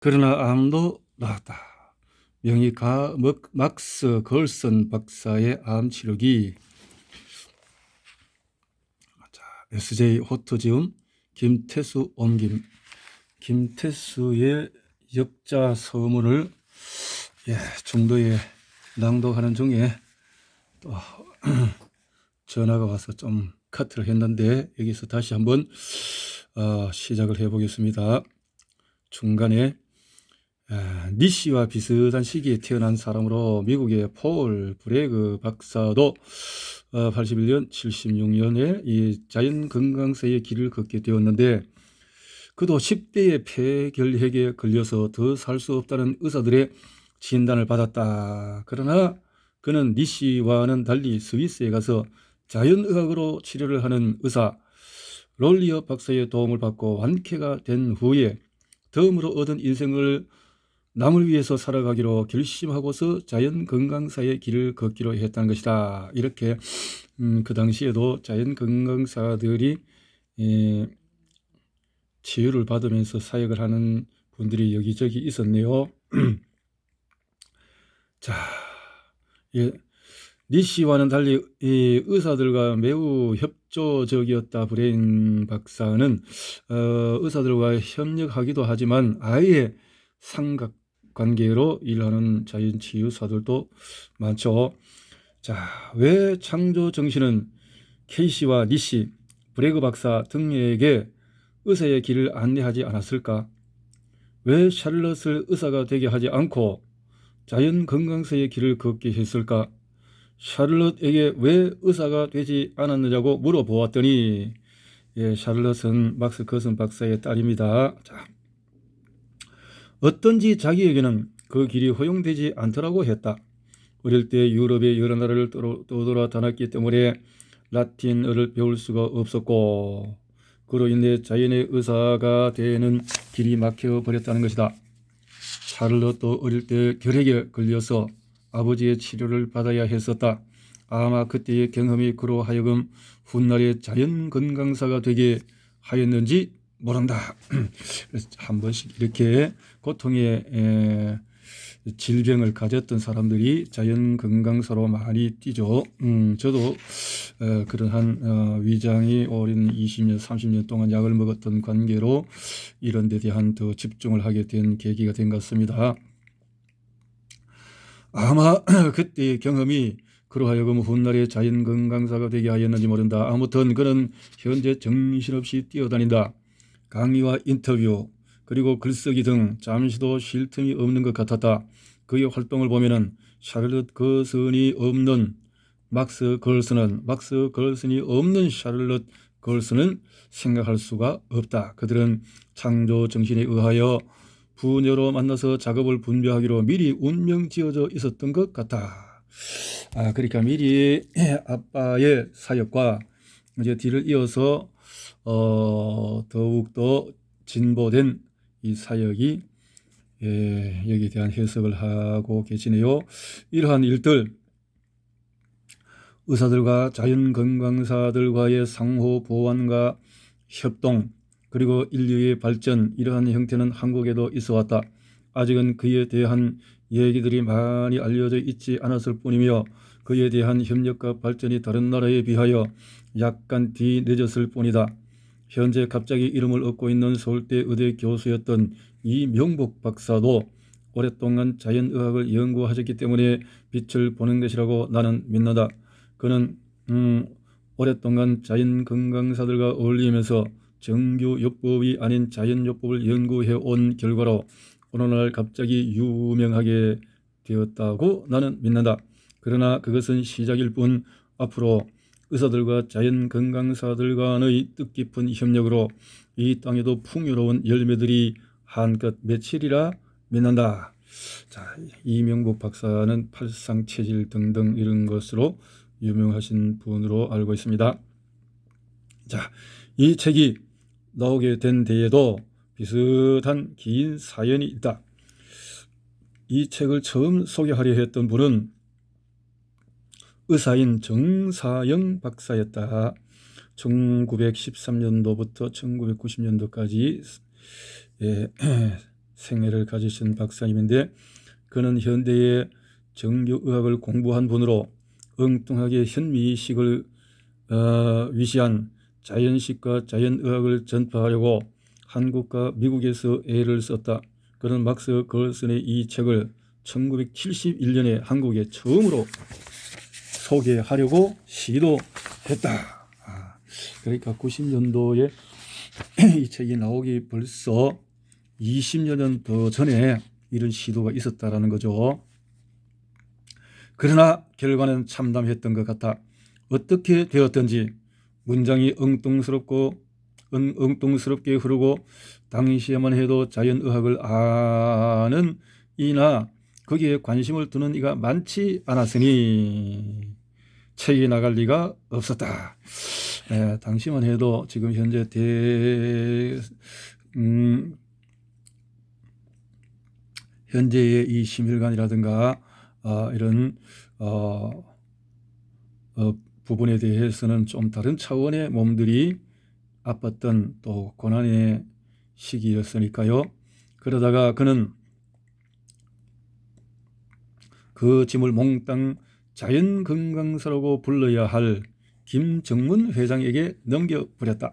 그러나 암도 나았다. 명의 막스 걸슨 박사의 암 치료기. SJ 호토지음 김태수 옮김. 김태수의 역자 서문을 중도에 낭독하는 중에 또 전화가 와서 좀 카트를 했는데 여기서 다시 한번 시작을 해보겠습니다. 중간에 니시와 비슷한 시기에 태어난 사람으로 미국의 폴 브레그 박사도 81년, 76년에 이 자연건강사의 길을 걷게 되었는데 그도 10대의 폐결핵에 걸려서 더 살 수 없다는 의사들의 진단을 받았다. 그러나 그는 니시와는 달리 스위스에 가서 자연의학으로 치료를 하는 의사 롤리어 박사의 도움을 받고 완쾌가 된 후에 덤으로 얻은 인생을 남을 위해서 살아가기로 결심하고서 자연건강사의 길을 걷기로 했다는 것이다. 이렇게 그 당시에도 자연건강사들이 치유를 받으면서 사역을 하는 분들이 여기저기 있었네요. 자, 니시와는 달리 이 의사들과 매우 협조적이었다. 브레인 박사는 의사들과 협력하기도 하지만 아예 삼각관계로 일하는 자연치유사들도 많죠. 자, 왜 창조정신은 케이시와 니시, 브레그 박사 등에게 의사의 길을 안내하지 않았을까? 왜 샬럿을 의사가 되게 하지 않고 자연건강사의 길을 걷게 했을까? 샬럿에게 왜 의사가 되지 않았느냐고 물어보았더니 샬럿은 막스 거슨 박사의 딸입니다. 자, 어떤지 자기에게는 그 길이 허용되지 않더라고 했다. 어릴 때 유럽의 여러 나라를 떠돌아다녔기 때문에 라틴어를 배울 수가 없었고 그로 인해 자연의 의사가 되는 길이 막혀버렸다는 것이다. 샬럿도 어릴 때 결핵에 걸려서 아버지의 치료를 받아야 했었다. 아마 그때의 경험이 그로 하여금 훗날의 자연건강사가 되게 하였는지 모른다. 그래서 한 번씩 이렇게 고통의 질병을 가졌던 사람들이 자연건강사로 많이 뛰죠. 저도 그러한 위장이 오랜 20년, 30년 동안 약을 먹었던 관계로 이런 데 대한 더 집중을 하게 된 계기가 된 것 같습니다. 아마 그때의 경험이 그로 하여금 훗날의 자연건강사가 되게 하였는지 모른다. 아무튼 그는 현재 정신없이 뛰어다닌다. 강의와 인터뷰 그리고 글쓰기 등 잠시도 쉴 틈이 없는 것 같았다. 그의 활동을 보면은 샬럿 거슨이 없는 막스 걸슨이 없는 샬럿 걸슨은 생각할 수가 없다. 그들은 창조 정신에 의하여 부녀로 만나서 작업을 분배하기로 미리 운명 지어져 있었던 것 같다. 그러니까 미리 아빠의 사역과 이제 뒤를 이어서 더욱더 진보된 이 사역이 여기에 대한 해석을 하고 계시네요. 이러한 일들 의사들과 자연건강사들과의 상호 보완과 협동 그리고 인류의 발전 이러한 형태는 한국에도 있어 왔다. 아직은 그에 대한 얘기들이 많이 알려져 있지 않았을 뿐이며 그에 대한 협력과 발전이 다른 나라에 비하여 약간 뒤늦었을 뿐이다. 현재 갑자기 이름을 얻고 있는 서울대 의대 교수였던 이명복 박사도 오랫동안 자연의학을 연구하셨기 때문에 빛을 보는 것이라고 나는 믿는다. 그는 오랫동안 자연건강사들과 어울리면서 정규요법이 아닌 자연요법을 연구해 온 결과로 오늘날 갑자기 유명하게 되었다고 나는 믿는다. 그러나 그것은 시작일 뿐 앞으로 의사들과 자연건강사들 간의 뜻깊은 협력으로 이 땅에도 풍요로운 열매들이 한껏 맺히리라 믿는다. 자, 이명복 박사는 팔상체질 등등 이런 것으로 유명하신 분으로 알고 있습니다. 자, 이 책이 나오게 된 데에도 비슷한 긴 사연이 있다. 이 책을 처음 소개하려 했던 분은 의사인 정사영 박사였다. 1913년도부터 1990년도까지 생애를 가지신 박사님인데 그는 현대의 정교의학을 공부한 분으로 엉뚱하게 현미식을 위시한 자연식과 자연의학을 전파하려고 한국과 미국에서 애를 썼다. 그는 막스 걸슨의 이 책을 1971년에 한국에 처음으로 소개하려고 시도했다. 그러니까 90년도에 이 책이 나오기 벌써 20여 년 더 전에 이런 시도가 있었다라는 거죠. 그러나 결과는 참담했던 것 같아. 어떻게 되었든지 문장이 엉뚱스럽게 흐르고 당시에만 해도 자연의학을 아는 이나 거기에 관심을 두는 이가 많지 않았으니 책이 나갈 리가 없었다. 당시만 해도 지금 현재 현재의 이 심혈관이라든가 이런 부분에 대해서는 좀 다른 차원의 몸들이 아팠던 또 고난의 시기였으니까요. 그러다가 그는 그 짐을 몽땅 자연건강사라고 불러야 할 김정문 회장에게 넘겨버렸다.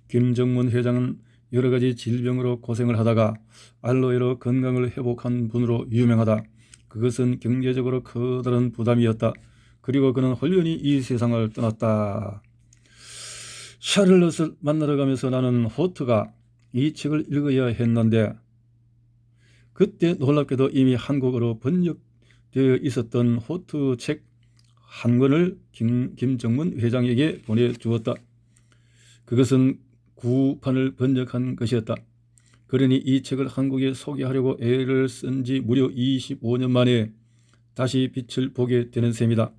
김정문 회장은 여러 가지 질병으로 고생을 하다가 알로에로 건강을 회복한 분으로 유명하다. 그것은 경제적으로 커다란 부담이었다. 그리고 그는 홀연히 이 세상을 떠났다. 샤를롯을 만나러 가면서 나는 호트가 이 책을 읽어야 했는데 그때 놀랍게도 이미 한국어로 번역되어 있었던 호트 책 한 권을 김정문 회장에게 보내주었다. 그것은 구판을 번역한 것이었다. 그러니 이 책을 한국에 소개하려고 애를 쓴 지 무려 25년 만에 다시 빛을 보게 되는 셈이다.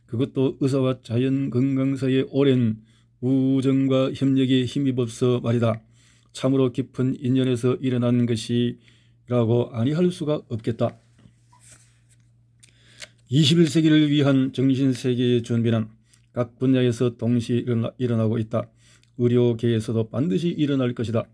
그것도 의사와 자연건강사의 오랜 우정과 협력에 힘입어서 말이다. 참으로 깊은 인연에서 일어난 것이라고 아니할 수가 없겠다. 21세기를 위한 정신세계의 준비는 각 분야에서 동시에 일어나고 있다. 의료계에서도 반드시 일어날 것이다.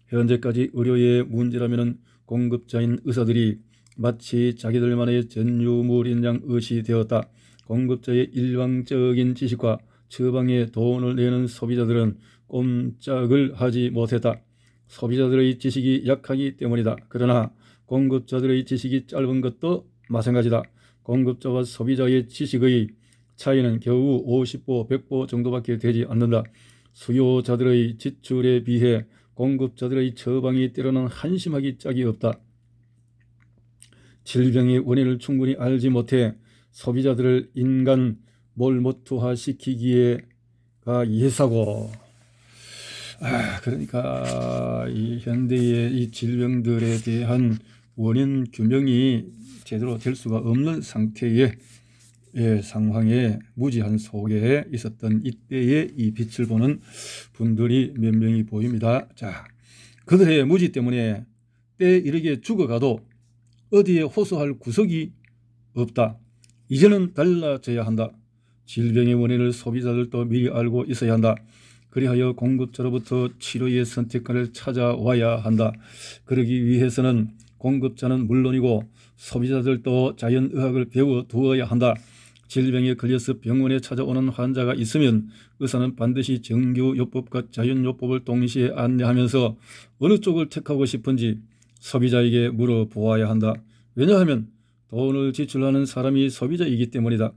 현재까지 의료의 문제라면 공급자인 의사들이 마치 자기들만의 전유물인 양 의시되었다. 공급자의 일방적인 지식과 처방에 돈을 내는 소비자들은 꼼짝을 하지 못했다. 소비자들의 지식이 약하기 때문이다. 그러나 공급자들의 지식이 짧은 것도 마찬가지다. 공급자와 소비자의 지식의 차이는 겨우 50보, 100보 정도밖에 되지 않는다. 수요자들의 지출에 비해 공급자들의 처방이 때로는 한심하기 짝이 없다. 질병의 원인을 충분히 알지 못해 소비자들을 인간 몰모투화시키기에가 예사고. 그러니까 이 현대의 이 질병들에 대한 원인 규명이 제대로 될 수가 없는 상태의 상황에 무지한 속에 있었던 이때의 이 빛을 보는 분들이 몇 명이 보입니다. 자, 그들의 무지 때문에 때에 이르게 죽어가도 어디에 호소할 구석이 없다. 이제는 달라져야 한다. 질병의 원인을 소비자들도 미리 알고 있어야 한다. 그리하여 공급자로부터 치료의 선택권을 찾아와야 한다. 그러기 위해서는 공급자는 물론이고 소비자들도 자연의학을 배워 두어야 한다. 질병에 걸려서 병원에 찾아오는 환자가 있으면 의사는 반드시 정규요법과 자연요법을 동시에 안내하면서 어느 쪽을 택하고 싶은지 소비자에게 물어보아야 한다. 왜냐하면 돈을 지출하는 사람이 소비자이기 때문이다.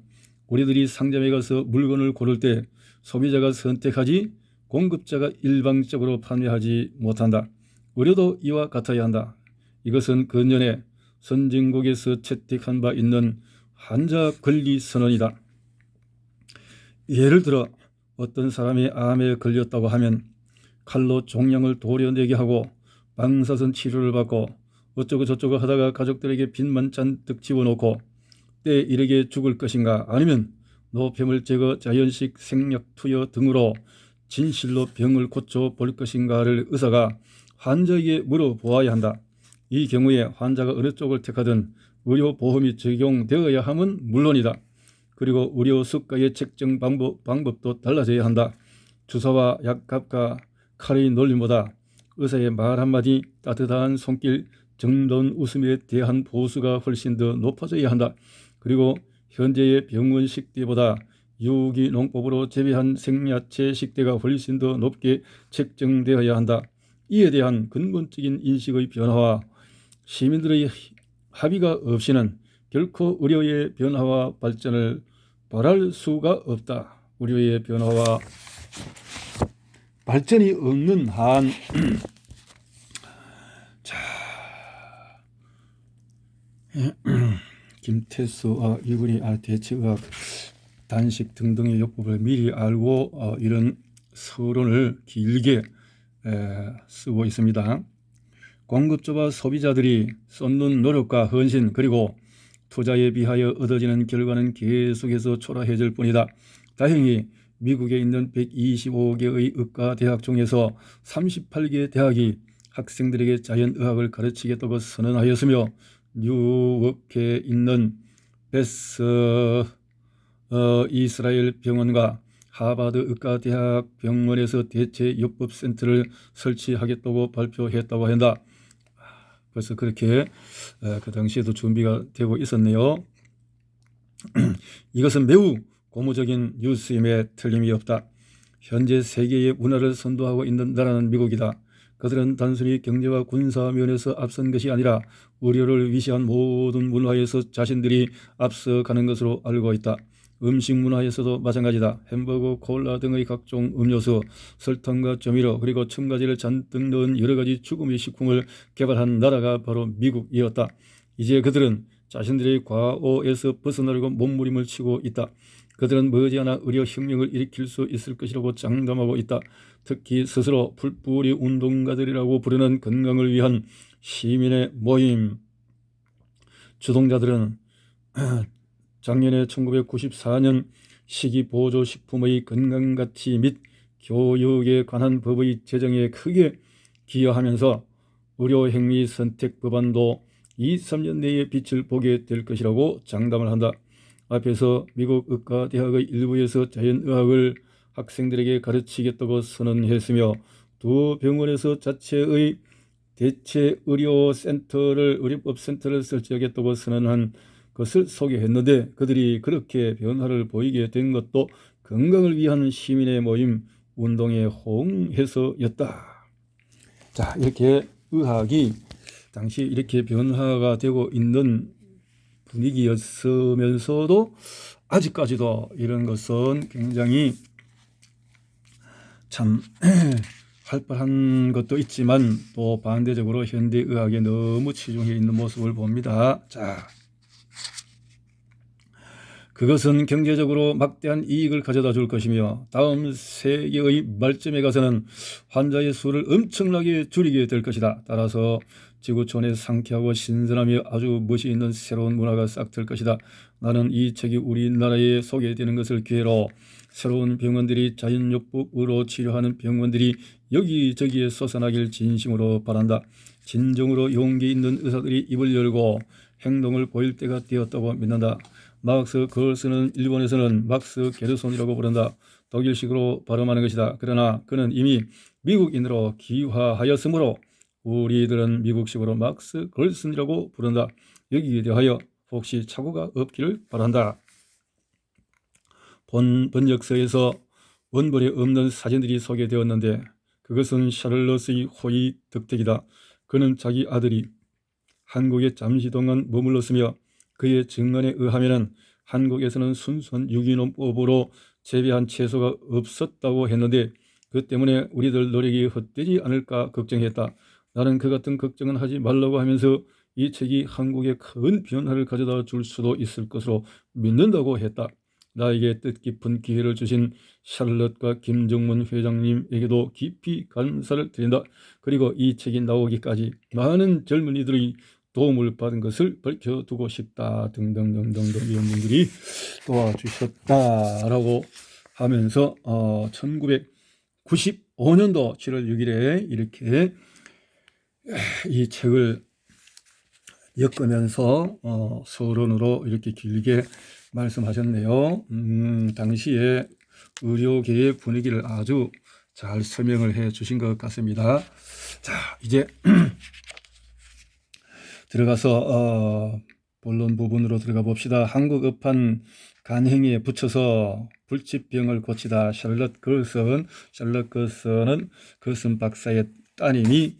우리들이 상점에 가서 물건을 고를 때 소비자가 선택하지 공급자가 일방적으로 판매하지 못한다. 의료도 이와 같아야 한다. 이것은 근년에 선진국에서 채택한 바 있는 환자 권리 선언이다. 예를 들어 어떤 사람이 암에 걸렸다고 하면 칼로 종양을 도려내게 하고 방사선 치료를 받고 어쩌고 저쩌고 하다가 가족들에게 빚만 잔뜩 집어넣고 때에 이르게 죽을 것인가, 아니면 노폐물 제거, 자연식 생약 투여 등으로 진실로 병을 고쳐볼 것인가를 의사가 환자에게 물어보아야 한다. 이 경우에 환자가 어느 쪽을 택하든 의료보험이 적용되어야 함은 물론이다. 그리고 의료 수가의 책정 방법도 달라져야 한다. 주사와 약값과 칼의 놀림보다 의사의 말 한마디, 따뜻한 손길, 정다운 웃음에 대한 보수가 훨씬 더 높아져야 한다. 그리고 현재의 병원 식대보다 유기농법으로 재배한 생야채 식대가 훨씬 더 높게 책정되어야 한다. 이에 대한 근본적인 인식의 변화와 시민들의 합의가 없이는 결코 의료의 변화와 발전을 바랄 수가 없다. 의료의 변화와 발전이 없는 한 자, 김태수와 이구리 대체의학 단식 등등의 요법을 미리 알고 이런 서론을 길게 쓰고 있습니다. 공급자와 소비자들이 쏟는 노력과 헌신 그리고 투자에 비하여 얻어지는 결과는 계속해서 초라해질 뿐이다. 다행히 미국에 있는 125개의 의과대학 중에서 38개 대학이 학생들에게 자연의학을 가르치겠다고 선언하였으며 뉴욕에 있는 베스 이스라엘 병원과 하버드 의과대학 병원에서 대체 요법센터를 설치하겠다고 발표했다고 한다. 벌써 그렇게 그 당시에도 준비가 되고 있었네요. 이것은 매우 고무적인 뉴스임에 틀림이 없다. 현재 세계의 문화를 선도하고 있는 나라는 미국이다. 그들은 단순히 경제와 군사 면에서 앞선 것이 아니라 의료를 위시한 모든 문화에서 자신들이 앞서가는 것으로 알고 있다. 음식 문화에서도 마찬가지다. 햄버거, 콜라 등의 각종 음료수, 설탕과 조미료 그리고 첨가제를 잔뜩 넣은 여러 가지 죽음의 식품을 개발한 나라가 바로 미국이었다. 이제 그들은 자신들의 과오에서 벗어나려고 몸부림을 치고 있다. 그들은 머지않아 의료혁명을 일으킬 수 있을 것이라고 장담하고 있다. 특히 스스로 풀뿌리 운동가들이라고 부르는 건강을 위한 시민의 모임 주동자들은 작년에 1994년 식이보조식품의 건강가치 및 교육에 관한 법의 제정에 크게 기여하면서 의료행위 선택 법안도 2~3년 내에 빛을 보게 될 것이라고 장담을 한다. 앞에서 미국 의과대학의 일부에서 자연의학을 학생들에게 가르치겠다고 선언했으며 두 병원에서 자체의 대체 의료법센터를 설치하겠다고 선언한 것을 소개했는데 그들이 그렇게 변화를 보이게 된 것도 건강을 위한 시민의 모임 운동에 호응해서였다. 자, 이렇게 의학이 당시 이렇게 변화가 되고 있는 분위기였으면서도 아직까지도 이런 것은 굉장히 참 활발한 것도 있지만 또 반대적으로 현대의학에 너무 치중해 있는 모습을 봅니다. 자, 그것은 경제적으로 막대한 이익을 가져다 줄 것이며 다음 세계의 말점에 가서는 환자의 수를 엄청나게 줄이게 될 것이다. 따라서 지구촌에 상쾌하고 신선하며 아주 멋이 있는 새로운 문화가 싹틀 것이다. 나는 이 책이 우리나라에 소개되는 것을 기회로 새로운 병원들이 자연요법으로 치료하는 병원들이 여기저기에 솟아나길 진심으로 바란다. 진정으로 용기 있는 의사들이 입을 열고 행동을 보일 때가 되었다고 믿는다. 막스 그걸 쓰는 일본에서는 막스 게르손이라고 부른다. 독일식으로 발음하는 것이다. 그러나 그는 이미 미국인으로 귀화하였으므로 우리들은 미국식으로 막스 걸슨이라고 부른다. 여기에 대하여 혹시 착오가 없기를 바란다. 본 번역서에서 원본에 없는 사진들이 소개되었는데 그것은 샤를럿의 호의 덕택이다. 그는 자기 아들이 한국에 잠시 동안 머물렀으며 그의 증언에 의하면 한국에서는 순수한 유기농법으로 재배한 채소가 없었다고 했는데 그 때문에 우리들 노력이 헛되지 않을까 걱정했다. 나는 그 같은 걱정은 하지 말라고 하면서 이 책이 한국에 큰 변화를 가져다 줄 수도 있을 것으로 믿는다고 했다. 나에게 뜻깊은 기회를 주신 샬럿과 김정문 회장님에게도 깊이 감사를 드린다. 그리고 이 책이 나오기까지 많은 젊은이들의 도움을 받은 것을 밝혀두고 싶다. 등등등등등 이런 분들이 도와주셨다라고 하면서 1995년도 7월 6일에 이렇게 이 책을 엮으면서 서론으로 이렇게 길게 말씀하셨네요. 당시에 의료계의 분위기를 아주 잘 설명을 해 주신 것 같습니다. 자, 이제 들어가서 본론 부분으로 들어가 봅시다. 한국 up한 간행에 붙여서 불치병을 고치다. 샬럿 걸슨은 걸슨 박사의 따님이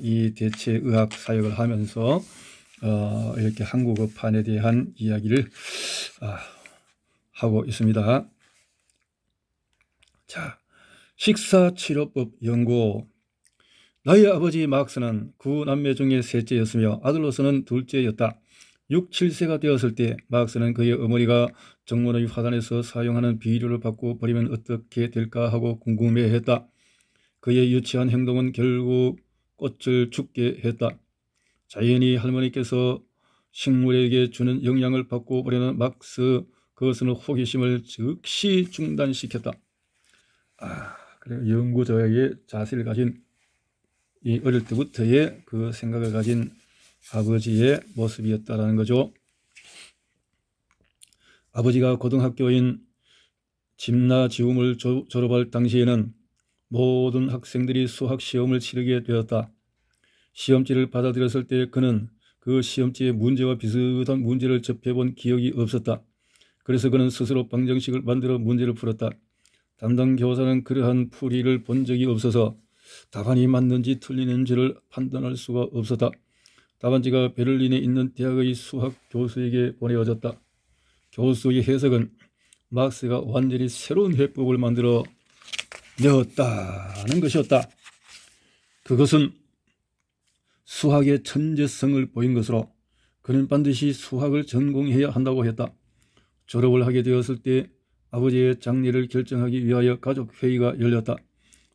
이 대체의학 사역을 하면서 이렇게 한국 up한에 대한 이야기를 하고 있습니다. 자, 식사치료법 연구. 나의 아버지 막스는 9남매 중에 셋째였으며 아들로서는 둘째였다. 6, 7세가 되었을 때 막스는 그의 어머니가 정문의 화단에서 사용하는 비료를 받고 버리면 어떻게 될까 하고 궁금해했다. 그의 유치한 행동은 결국 꽃을 죽게 했다. 자연히 할머니께서 식물에게 주는 영양을 받고 버리는 막스, 그것은 호기심을 즉시 중단시켰다. 그래, 연구자의 자세를 가진 이 어릴 때부터의 그 생각을 가진 아버지의 모습이었다라는 거죠. 아버지가 고등학교인 짐나지움을 졸업할 당시에는 모든 학생들이 수학 시험을 치르게 되었다. 시험지를 받아들였을 때 그는 그 시험지의 문제와 비슷한 문제를 접해본 기억이 없었다. 그래서 그는 스스로 방정식을 만들어 문제를 풀었다. 담당 교사는 그러한 풀이를 본 적이 없어서 답안이 맞는지 틀리는지를 판단할 수가 없었다. 답안지가 베를린에 있는 대학의 수학 교수에게 보내어졌다. 교수의 해석은 막스가 완전히 새로운 해법을 만들어 내었다는 것이었다. 그것은 수학의 천재성을 보인 것으로 그는 반드시 수학을 전공해야 한다고 했다. 졸업을 하게 되었을 때 아버지의 장례를 결정하기 위하여 가족회의가 열렸다.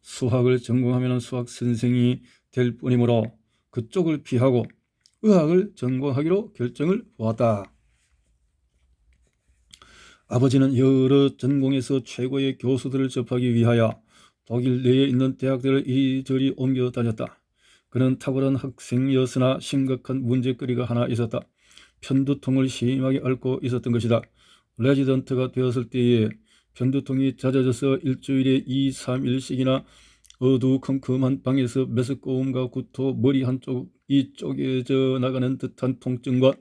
수학을 전공하면 수학 선생이 될 뿐이므로 그쪽을 피하고 의학을 전공하기로 결정을 보았다. 아버지는 여러 전공에서 최고의 교수들을 접하기 위하여 독일 내에 있는 대학들을 이리저리 옮겨 다녔다. 그는 탁월한 학생이었으나 심각한 문제거리가 하나 있었다. 편두통을 심하게 앓고 있었던 것이다. 레지던트가 되었을 때에 편두통이 잦아져서 일주일에 2, 3일씩이나 어두컴컴한 방에서 메스꺼움과 구토, 머리 한쪽이 쪼개져 나가는 듯한 통증과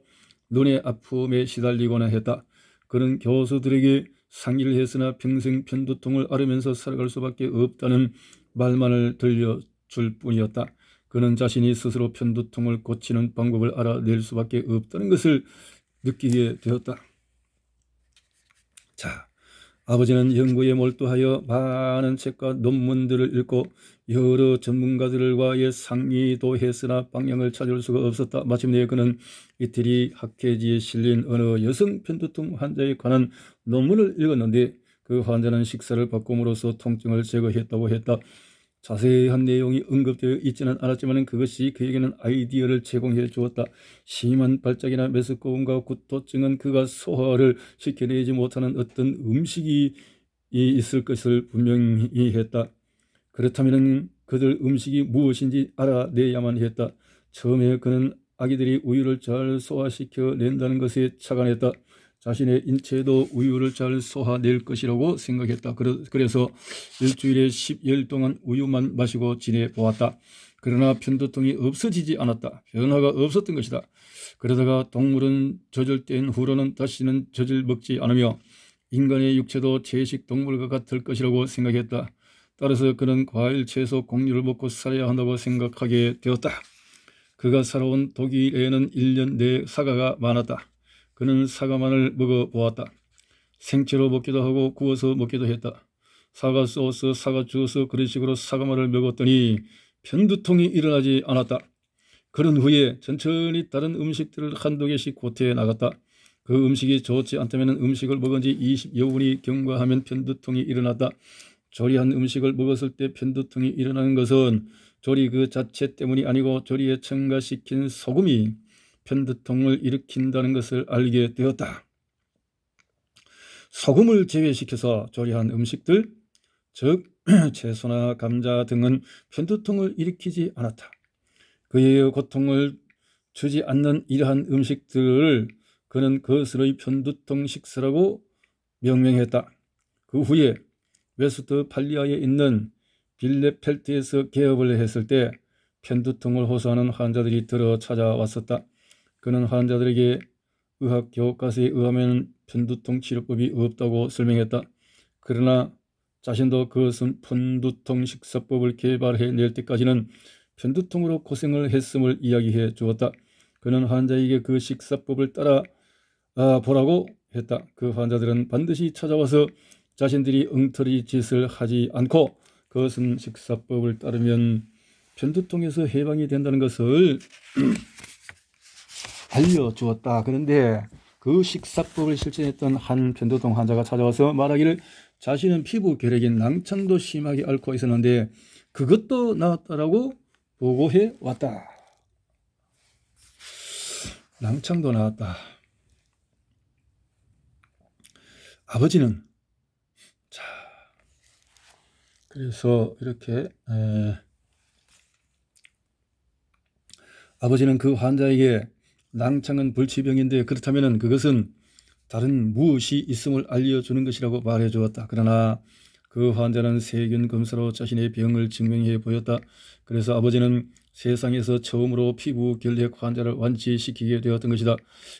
눈의 아픔에 시달리곤 했다. 그는 교수들에게 상의를 했으나 평생 편두통을 앓으면서 살아갈 수밖에 없다는 말만을 들려줄 뿐이었다. 그는 자신이 스스로 편두통을 고치는 방법을 알아낼 수밖에 없다는 것을 느끼게 되었다. 자, 아버지는 연구에 몰두하여 많은 책과 논문들을 읽고 여러 전문가들과의 상의도 했으나 방향을 찾을 수가 없었다. 마침내 그는 이태리 학회지에 실린 어느 여성 편두통 환자에 관한 논문을 읽었는데 그 환자는 식사를 바꿈으로써 통증을 제거했다고 했다. 자세한 내용이 언급되어 있지는 않았지만 그것이 그에게는 아이디어를 제공해 주었다. 심한 발작이나 메스꺼움과 구토증은 그가 소화를 시켜내지 못하는 어떤 음식이 있을 것을 분명히 했다. 그렇다면 그들 음식이 무엇인지 알아내야만 했다. 처음에 그는 아기들이 우유를 잘 소화시켜 낸다는 것에 착안했다. 자신의 인체도 우유를 잘 소화낼 것이라고 생각했다. 그래서 일주일에 10일 동안 우유만 마시고 지내보았다. 그러나 편두통이 없어지지 않았다. 변화가 없었던 것이다. 그러다가 동물은 젖을 뗀 후로는 다시는 젖을 먹지 않으며 인간의 육체도 채식 동물과 같을 것이라고 생각했다. 따라서 그는 과일, 채소, 곡류를 먹고 살아야 한다고 생각하게 되었다. 그가 살아온 독일에는 1년 내에 사과가 많았다. 그는 사과만을 먹어보았다. 생채로 먹기도 하고 구워서 먹기도 했다. 사과 소스, 사과 주스, 그런 식으로 사과만을 먹었더니 편두통이 일어나지 않았다. 그런 후에 천천히 다른 음식들을 한두 개씩 고태해 나갔다. 그 음식이 좋지 않다면 음식을 먹은 지 20여 분이 경과하면 편두통이 일어났다. 조리한 음식을 먹었을 때 편두통이 일어나는 것은 조리 그 자체 때문이 아니고 조리에 첨가시킨 소금이 편두통을 일으킨다는 것을 알게 되었다. 소금을 제외시켜서 조리한 음식들, 즉 채소나 감자 등은 편두통을 일으키지 않았다. 그의 고통을 주지 않는 이러한 음식들을 그는 그것의 편두통 식사라고 명명했다. 그 후에 웨스트팔리아에 있는 빌레펠트에서 개업을 했을 때 편두통을 호소하는 환자들이 들어 찾아왔었다. 그는 환자들에게 의학 교과서에 의하면 편두통 치료법이 없다고 설명했다. 그러나 자신도 그것은 편두통 식사법을 개발해낼 때까지는 편두통으로 고생을 했음을 이야기해 주었다. 그는 환자에게 그 식사법을 따라 보라고 했다. 그 환자들은 반드시 찾아와서 자신들이 엉터리 짓을 하지 않고 그것은 식사법을 따르면 편두통에서 해방이 된다는 것을 알려주었다. 그런데 그 식사법을 실천했던 한 편두통 환자가 찾아와서 말하기를 자신은 피부 결핵인 낭창도 심하게 앓고 있었는데 그것도 나았다라고 보고해 왔다. 낭창도 나았다. 아버지는 자 그래서 이렇게 아버지는 그 환자에게 낭창은 불치병인데 그렇다면 그것은 다른 무엇이 있음을 알려주는 것이라고 말해 주었다. 그러나 그 환자는 세균 검사로 자신의 병을 증명해 보였다. 그래서 아버지는 세상에서 처음으로 피부 결핵 환자를 완치시키게 되었던 것이다.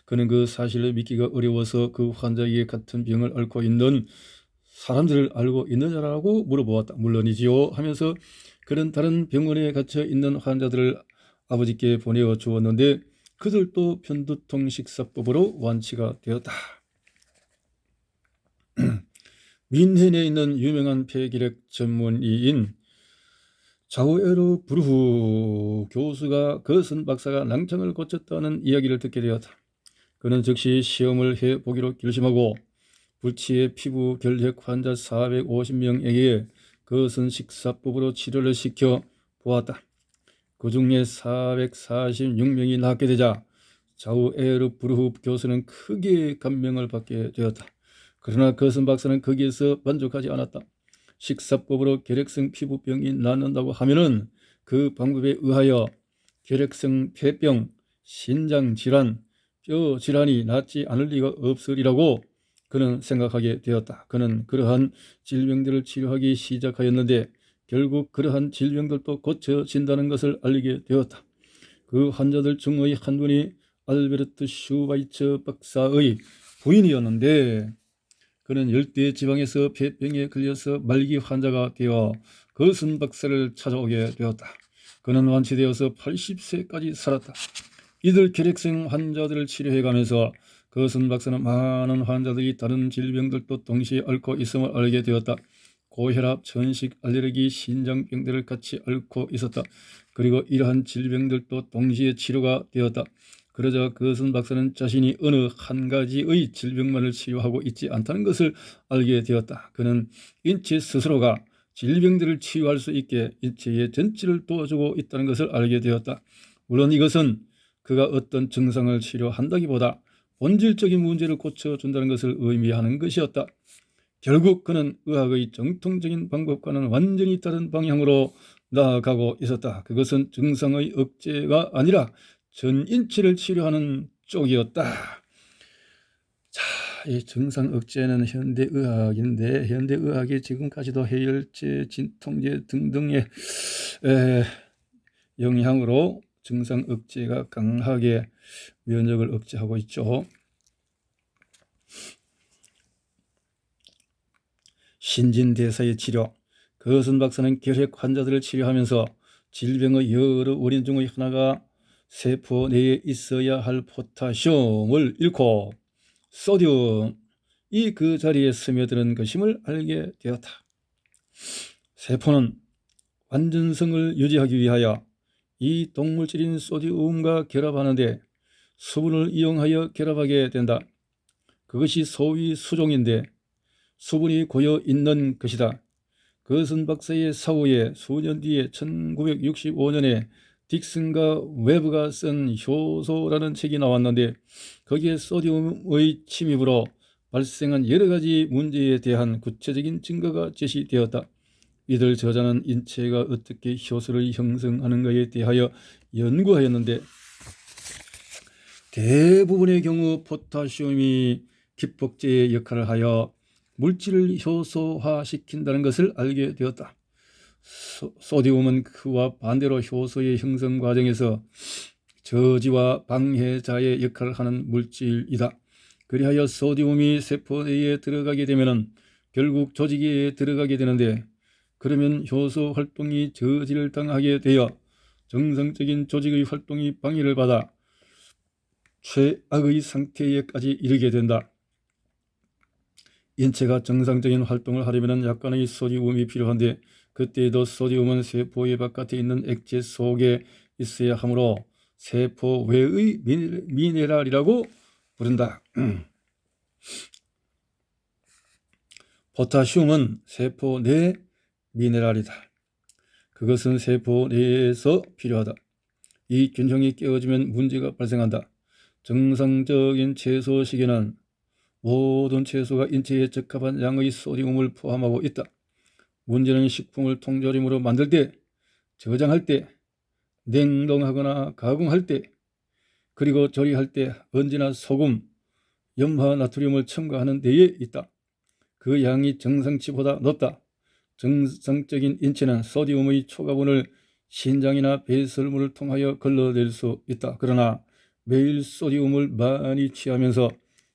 그는 그 사실을 믿기가 어려워서 그 환자에게 같은 병을 앓고 있는 사람들을 알고 있느냐라고 물어보았다. 물론이지요 하면서 그는 다른 병원에 갇혀 있는 환자들을 아버지께 보내어 주었는데 그들도 편두통 식사법으로 완치가 되었다. 뮌헨에 있는 유명한 폐결핵 전문의인 자우에르 브루흐 교수가 거슨 박사가 낭창을 고쳤다는 이야기를 듣게 되었다. 그는 즉시 시험을 해보기로 결심하고 불치의 피부 결핵 환자 450명에게 거슨 식사법으로 치료를 시켜 보았다. 그 중에 446명이 낫게 되자 자우에르 브루흐 교수는 크게 감명을 받게 되었다. 그러나 거슨 박사는 거기에서 만족하지 않았다. 식사법으로 결핵성 피부병이 낫는다고 하면은 그 방법에 의하여 결핵성 폐병, 신장질환, 뼈질환이 낫지 않을 리가 없으리라고 그는 생각하게 되었다. 그는 그러한 질병들을 치료하기 시작하였는데 결국 그러한 질병들도 고쳐진다는 것을 알게 되었다. 그 환자들 중의 한 분이 알베르트 슈바이처 박사의 부인이었는데 그는 열대 지방에서 폐병에 걸려서 말기 환자가 되어 거슨 박사를 찾아오게 되었다. 그는 완치되어서 80세까지 살았다. 이들 결핵성 환자들을 치료해가면서 거슨 박사는 많은 환자들이 다른 질병들도 동시에 앓고 있음을 알게 되었다. 고혈압, 천식, 알레르기, 신장병들을 같이 앓고 있었다. 그리고 이러한 질병들도 동시에 치료가 되었다. 그러자 거슨 박사는 자신이 어느 한 가지의 질병만을 치료하고 있지 않다는 것을 알게 되었다. 그는 인체 스스로가 질병들을 치유할 수 있게 인체의 전체를 도와주고 있다는 것을 알게 되었다. 물론 이것은 그가 어떤 증상을 치료한다기보다 본질적인 문제를 고쳐준다는 것을 의미하는 것이었다. 결국 그는 의학의 정통적인 방법과는 완전히 다른 방향으로 나아가고 있었다. 그것은 증상의 억제가 아니라 전 인체를 치료하는 쪽이었다. 자, 이 증상 억제는 현대의학인데 현대의학이 지금까지도 해열제, 진통제 등등의 영향으로 증상 억제가 강하게 면역을 억제하고 있죠. 신진대사의 치료. 거슨 박사는 결핵 환자들을 치료하면서 질병의 여러 원인 중의 하나가 세포 내에 있어야 할 포타슘을 잃고 소듐이 그 자리에 스며드는 것임을 알게 되었다. 세포는 완전성을 유지하기 위하여 이 동물질인 소듐과 결합하는데 수분을 이용하여 결합하게 된다. 그것이 소위 수종인데 수분이 고여 있는 것이다. 거슨 박사의 사후에 수년 뒤에 1965년에 딕슨과 웨브가 쓴 효소라는 책이 나왔는데 거기에 소듐의 침입으로 발생한 여러 가지 문제에 대한 구체적인 증거가 제시되었다. 이들 저자는 인체가 어떻게 효소를 형성하는가에 대하여 연구하였는데 대부분의 경우 포타슘이 기폭제의 역할을 하여 물질을 효소화시킨다는 것을 알게 되었다. 소듐은 그와 반대로 효소의 형성 과정에서 저지와 방해자의 역할을 하는 물질이다. 그리하여 소디움이 세포 내에 들어가게 되면 결국 조직에 들어가게 되는데, 그러면 효소 활동이 저지를 당하게 되어 정상적인 조직의 활동이 방해를 받아 최악의 상태에까지 이르게 된다. 인체가 정상적인 활동을 하려면 약간의 소디움이 필요한데, 그때에도 소디움은 세포의 바깥에 있는 액체 속에 있어야 하므로 세포 외의 미네랄이라고 부른다. 포타슘은 세포 내 미네랄이다. 그것은 세포 내에서 필요하다. 이 균형이 깨어지면 문제가 발생한다. 정상적인 채소 식에는 모든 채소가 인체에 적합한 양의 소디움을 포함하고 있다. 문제는 식품을 통조림으로 만들 때, 저장할 때, 냉동하거나 가공할 때, 그리고 조리할 때 언제나 소금, 염화 나트륨을 첨가하는 데에 있다. 그 양이 정상치보다 높다. 정상적인 인체는 소디움의 초과분을 신장이나 배설물을 통하여 걸러낼 수 있다. 그러나 매일 소디움을 많이 취하면서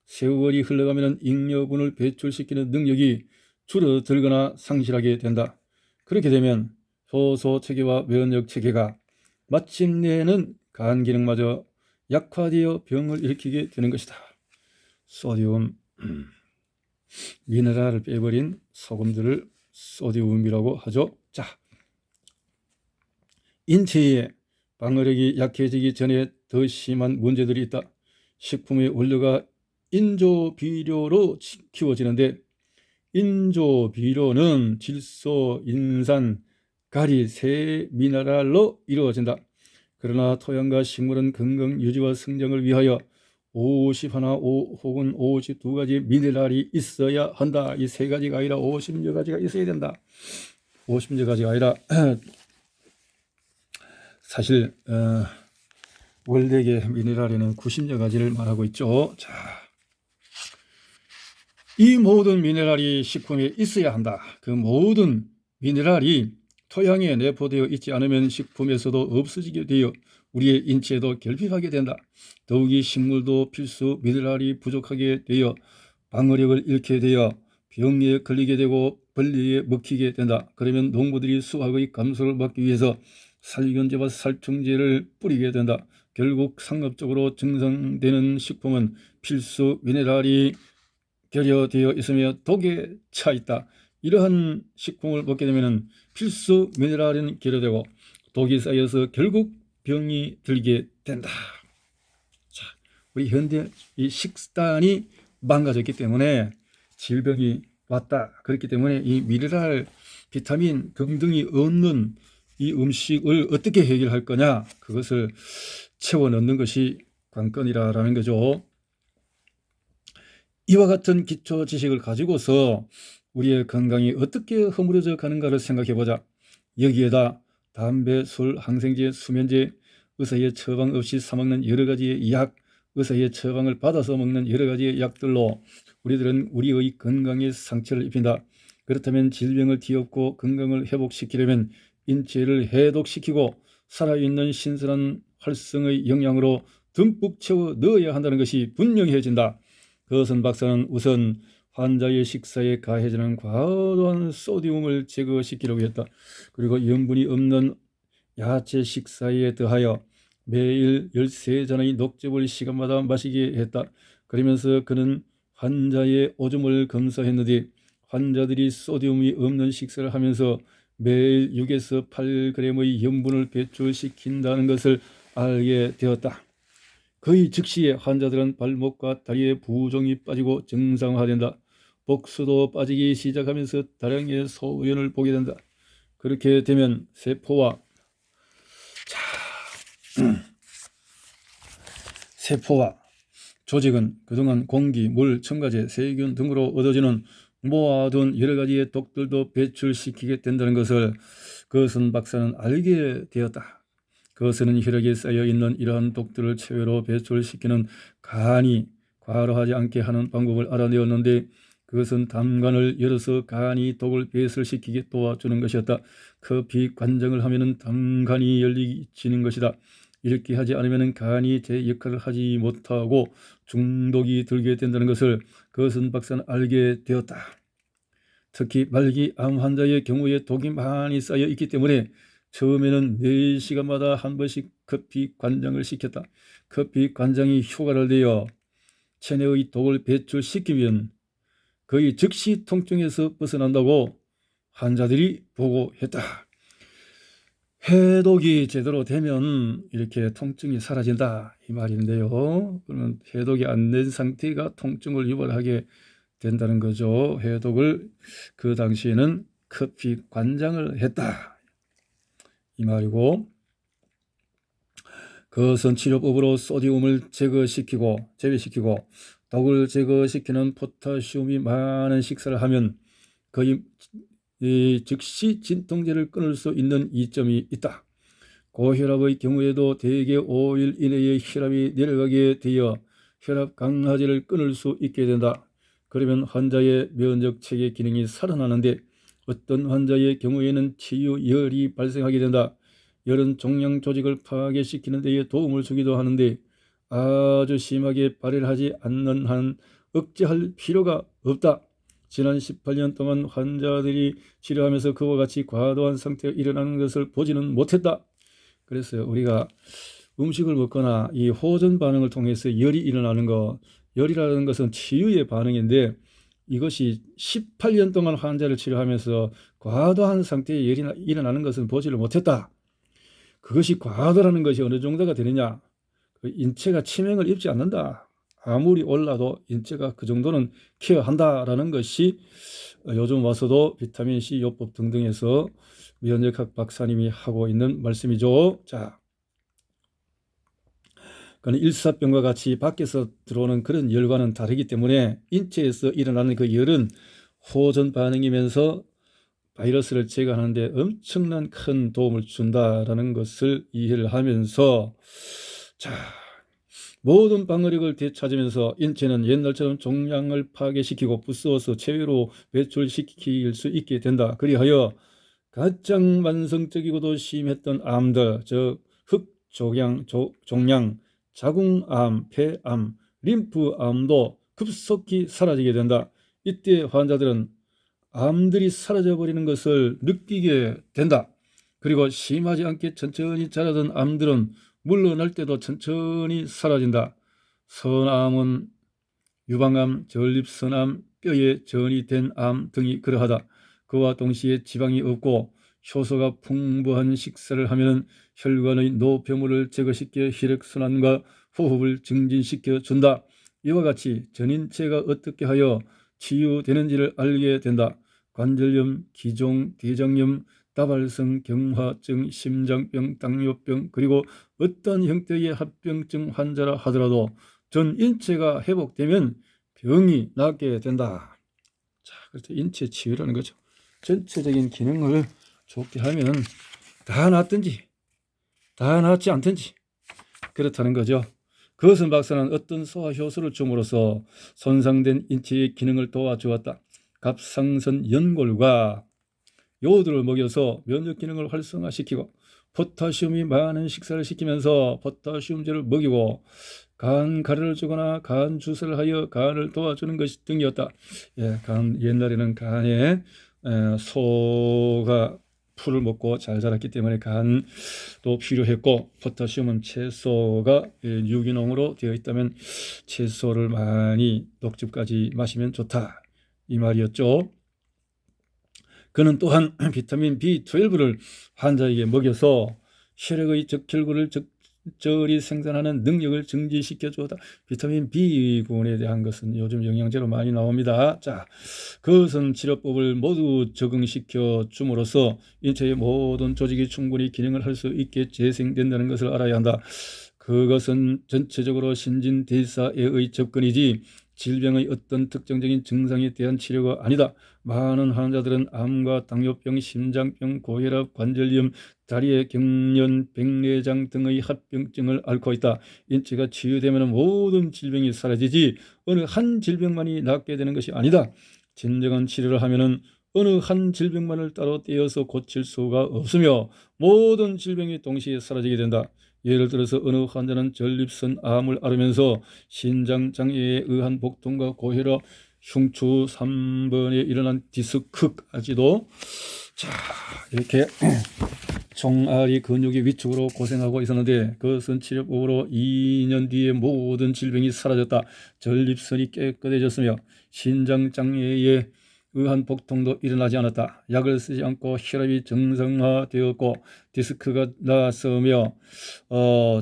세월이 흘러가면 잉여분을 배출시키는 능력이 줄어들거나 상실하게 된다. 그렇게 되면 효소 체계와 면역 체계가, 마침내는 간 기능마저 약화되어 병을 일으키게 되는 것이다. 소디움, 미네랄을 빼버린 소금들을 소디움이라고 하죠. 자, 인체의 방어력이 약해지기 전에 더 심한 문제들이 있다. 식품의 원료가 인조비료로 키워지는데, 인조비료는 질소, 인산, 가리, 세 미네랄로 이루어진다. 그러나 토양과 식물은 건강 유지와 성장을 위하여 51 혹은 52가지 미네랄이 있어야 한다. 이 세 가지가 아니라 50여 가지가 있어야 된다. 50여 가지가 아니라 사실 원래의 미네랄에는 90여 가지를 말하고 있죠. 자, 이 모든 미네랄이 식품에 있어야 한다. 그 모든 미네랄이 토양에 내포되어 있지 않으면 식품에서도 없어지게 되어 우리의 인체에도 결핍하게 된다. 더욱이 식물도 필수 미네랄이 부족하게 되어 방어력을 잃게 되어 병에 걸리게 되고 벌레에 먹히게 된다. 그러면 농부들이 수확의 감소를 막기 위해서 살균제와 살충제를 뿌리게 된다. 결국 상업적으로 정상되는 식품은 필수 미네랄이 결여되어 있으며 독에 차 있다. 이러한 식품을 먹게 되면 필수 미네랄은 결여되고 독이 쌓여서 결국 병이 들게 된다. 자, 우리 현대 이 식단이 망가졌기 때문에 질병이 왔다. 그렇기 때문에 이 미네랄, 비타민 등등이 없는 이 음식을 어떻게 해결할 거냐, 그것을 채워 넣는 것이 관건이라는 거죠. 이와 같은 기초 지식을 가지고서 우리의 건강이 어떻게 허물어져 가는가를 생각해 보자. 여기에다 담배, 술, 항생제, 수면제, 의사의 처방 없이 사 먹는 여러 가지의 약, 의사의 처방을 받아서 먹는 여러 가지의 약들로 우리들은 우리의 건강에 상처를 입힌다. 그렇다면 질병을 뒤엎고 건강을 회복시키려면 인체를 해독시키고 살아있는 신선한 활성의 영양으로 듬뿍 채워 넣어야 한다는 것이 분명해진다. 거선 박사는 우선 환자의 식사에 가해지는 과도한 소디움을 제거시키려고 했다. 그리고 염분이 없는 야채 식사에 더하여 매일 13잔의 녹즙을 시간마다 마시게 했다. 그러면서 그는 환자의 오줌을 검사했는데 환자들이 소디움이 없는 식사를 하면서 매일 6에서 8g의 염분을 배출시킨다는 것을 알게 되었다. 거의 즉시에 환자들은 발목과 다리에 부종이 빠지고 정상화된다. 복수도 빠지기 시작하면서 다량의 소변을 보게 된다. 그렇게 되면 세포와 조직은 그동안 공기, 물, 첨가제, 세균 등으로 얻어지는 모아둔 여러 가지의 독들도 배출시키게 된다는 것을 거선 박사는 알게 되었다. 거선은 혈액에 쌓여있는 이러한 독들을 체외로 배출시키는 간이 과로하지 않게 하는 방법을 알아내었는데, 그것은 담관을 열어서 간이 독을 배설시키게 도와주는 것이었다. 커피 관정을 하면 담관이 열리지는 것이다. 이렇게 하지 않으면 간이 제 역할을 하지 못하고 중독이 들게 된다는 것을 거선 박사는 알게 되었다. 특히 말기 암 환자의 경우에 독이 많이 쌓여 있기 때문에 처음에는 4시간마다 한 번씩 커피 관장을 시켰다. 커피 관장이 효과를 내어 체내의 독을 배출시키면 거의 즉시 통증에서 벗어난다고 환자들이 보고했다. 해독이 제대로 되면 이렇게 통증이 사라진다 이 말인데요. 그러면 해독이 안 된 상태가 통증을 유발하게 된다는 거죠. 해독을 그 당시에는 커피 관장을 했다 이 말이고, 거선 치료법으로 소디움을 제외시키고 독을 제거시키는 포타시움이 많은 식사를 하면 거의 즉시 진통제를 끊을 수 있는 이점이 있다. 고혈압의 경우에도 대개 5일 이내에 혈압이 내려가게 되어 혈압 강화제를 끊을 수 있게 된다. 그러면 환자의 면역 체계 기능이 살아나는데 어떤 환자의 경우에는 치유열이 발생하게 된다. 열은 종양 조직을 파괴시키는 데에 도움을 주기도 하는데 아주 심하게 발현하지 않는 한 억제할 필요가 없다. 지난 18년 동안 환자들이 치료하면서 그와 같이 과도한 상태가 일어나는 것을 보지는 못했다. 그래서 우리가 음식을 먹거나 이 호전 반응을 통해서 열이 일어나는 거, 열이라는 것은 치유의 반응인데 이것이 18년 동안 환자를 치료하면서 과도한 상태의 열이 일어나는 것은 보지를 못했다. 그것이 과도라는 것이 어느 정도가 되느냐? 인체가 치명을 입지 않는다. 아무리 올라도 인체가 그 정도는 케어한다라는 것이 요즘 와서도 비타민C 요법 등등에서 면역학 박사님이 하고 있는 말씀이죠. 자, 그는 일사병과 같이 밖에서 들어오는 그런 열과는 다르기 때문에 인체에서 일어나는 그 열은 호전 반응이면서 바이러스를 제거하는 데 엄청난 큰 도움을 준다라는 것을 이해를 하면서, 자, 모든 방어력을 되찾으면서 인체는 옛날처럼 종양을 파괴시키고 부수어서 체외로 배출시킬 수 있게 된다. 그리하여 가장 만성적이고도 심했던 암들, 즉 종양, 자궁암, 폐암, 림프암도 급속히 사라지게 된다. 이때 환자들은 암들이 사라져버리는 것을 느끼게 된다. 그리고 심하지 않게 천천히 자라던 암들은 물러날 때도 천천히 사라진다. 선암은 유방암, 전립선암, 뼈에 전이 된 암 등이 그러하다. 그와 동시에 지방이 없고 효소가 풍부한 식사를 하면 혈관의 노폐물을 제거시켜 혈액순환과 호흡을 증진시켜 준다. 이와 같이 전인체가 어떻게 하여 치유되는지를 알게 된다. 관절염, 기종, 대장염, 다발성 경화증, 심장병, 당뇨병, 그리고 어떤 형태의 합병증 환자라 하더라도 전 인체가 회복되면 병이 낫게 된다. 자, 그래서 인체 치유라는 거죠. 전체적인 기능을 좋게 하면 다 낫든지 다 낫지 않든지 그렇다는 거죠. 거선 박사는 어떤 소화 효소를 줌으로써 손상된 인체의 기능을 도와주었다. 갑상선 연골과 요오드를 먹여서 면역 기능을 활성화시키고 포타시움이 많은 식사를 시키면서 포타시움제를 먹이고 간 가루를 주거나 간 주사를 하여 간을 도와주는 것이 등이었다. 예, 옛날에는 간에 소가 풀을 먹고 잘 자랐기 때문에 간도 필요했고, 포타시움은 채소가 유기농으로 되어 있다면 채소를 많이 녹즙까지 마시면 좋다 이 말이었죠. 그는 또한 비타민 B12를 환자에게 먹여서 혈액의 적혈구를 적절히 생산하는 능력을 증진시켜 주었다. 비타민 B군에 대한 것은 요즘 영양제로 많이 나옵니다. 자, 거선 치료법을 모두 적응시켜 줌으로써 인체의 모든 조직이 충분히 기능을 할 수 있게 재생된다는 것을 알아야 한다. 그것은 전체적으로 신진대사의 접근이지 질병의 어떤 특정적인 증상에 대한 치료가 아니다. 많은 환자들은 암과 당뇨병, 심장병, 고혈압, 관절염, 다리의 경련, 백내장 등의 합병증을 앓고 있다. 인체가 치유되면 모든 질병이 사라지지 어느 한 질병만이 낫게 되는 것이 아니다. 진정한 치료를 하면은 어느 한 질병만을 따로 떼어서 고칠 수가 없으며 모든 질병이 동시에 사라지게 된다. 예를 들어서 어느 환자는 전립선 암을 앓으면서 신장장애에 의한 복통과 고혈압, 흉추 3번에 일어난 디스크까지도 자 이렇게 종아리 근육의 위축으로 고생하고 있었는데 그것은 치료법으로 2년 뒤에 모든 질병이 사라졌다. 전립선이 깨끗해졌으며 신장장애에 의한 복통도 일어나지 않았다. 약을 쓰지 않고 혈압이 정상화되었고 디스크가 나았으며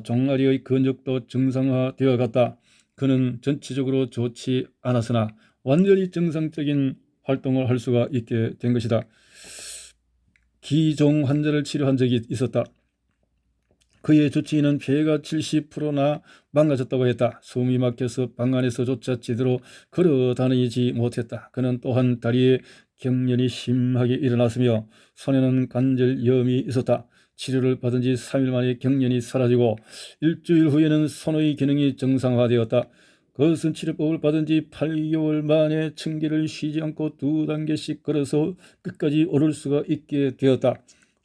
종아리의 근육도 정상화되어 갔다. 그는 전체적으로 좋지 않았으나 완전히 정상적인 활동을 할 수가 있게 된 것이다. 기종 환자를 치료한 적이 있었다. 그의 주치의는 폐가 70%나 망가졌다고 했다. 숨이 막혀서 방 안에서조차 제대로 걸어 다니지 못했다. 그는 또한 다리에 경련이 심하게 일어났으며 손에는 관절염이 있었다. 치료를 받은 지 3일 만에 경련이 사라지고 일주일 후에는 손의 기능이 정상화되었다. 그것은 치료법을 받은 지 8개월 만에 층계를 쉬지 않고 2단계씩 걸어서 끝까지 오를 수가 있게 되었다.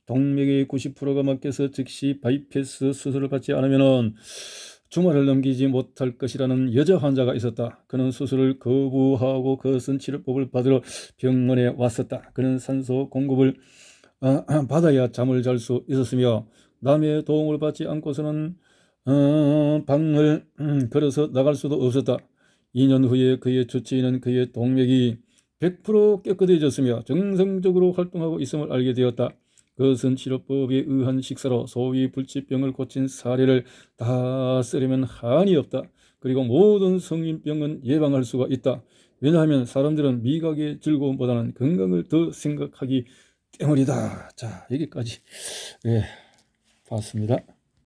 동맥의 90%가 막혀서 즉시 바이패스 수술을 받지 않으면 주말을 넘기지 못할 것이라는 여자 환자가 있었다. 그는 수술을 거부하고 그것은 치료법을 받으러 병원에 왔었다. 그는 산소 공급을 받아야 잠을 잘 수 있었으며 남의 도움을 받지 않고서는 방을 걸어서 나갈 수도 없었다. 2년 후에 그의 주치의는 그의 동맥이 100% 깨끗해졌으며 정상적으로 활동하고 있음을 알게 되었다. 그것은 치료법에 의한 식사로 소위 불치병을 고친 사례를 다 쓰려면 한이 없다. 그리고 모든 성인병은 예방할 수가 있다. 왜냐하면 사람들은 미각의 즐거움보다는 건강을 더 생각하기 때문이다. 자, 여기까지 봤습니다.